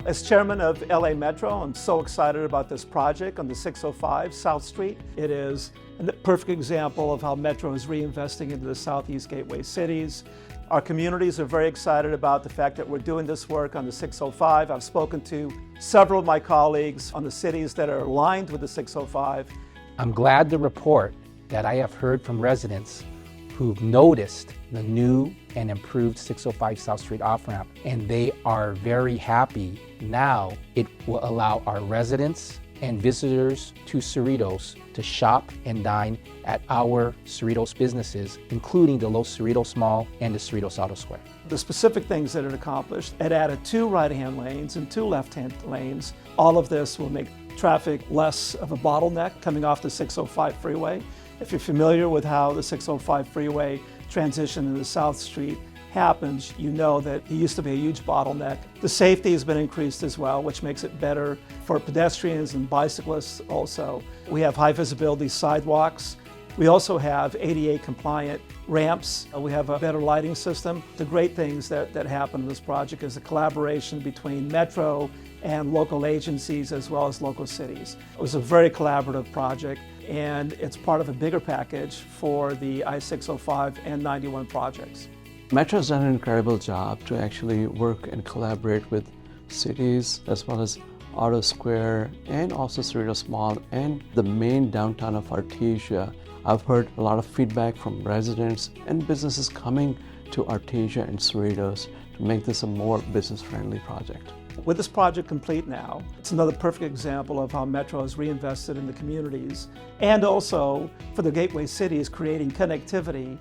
As chairman of LA Metro, I'm so excited about this project on the 605 South Street. It is a perfect example of how Metro is reinvesting into the Southeast Gateway cities. Our communities are very excited about the fact that we're doing this work on the 605. I've spoken to several of my colleagues on the cities that are aligned with the 605. I'm glad to report that I have heard from residents who've noticed the new and improved 605 South Street off-ramp, and they are very happy. Now it will allow our residents and visitors to Cerritos to shop and dine at our Cerritos businesses, including the Los Cerritos Mall and the Cerritos Auto Square. The specific things that it accomplished, it added 2 right-hand lanes and 2 left-hand lanes. All of this will make traffic less of a bottleneck coming off the 605 freeway. If you're familiar with how the 605 freeway transition into South Street happens, you know that it used to be a huge bottleneck. The safety has been increased as well, which makes it better for pedestrians and bicyclists also. We have high visibility sidewalks. We also have ADA compliant ramps. We have a better lighting system. The great things that happen in this project is the collaboration between Metro and local agencies as well as local cities. It was a very collaborative project, and it's part of a bigger package for the I-605 and 91 projects. Metro has done an incredible job to actually work and collaborate with cities as well as Auto Square and also Cerritos Mall and the main downtown of Artesia. I've heard a lot of feedback from residents and businesses coming to Artesia and Cerritos to make this a more business-friendly project. With this project complete now, it's another perfect example of how Metro has reinvested in the communities and also for the gateway cities creating connectivity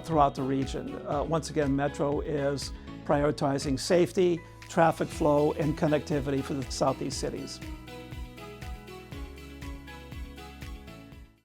throughout the region. Once again, Metro is prioritizing safety, traffic flow, and connectivity for the Southeast cities.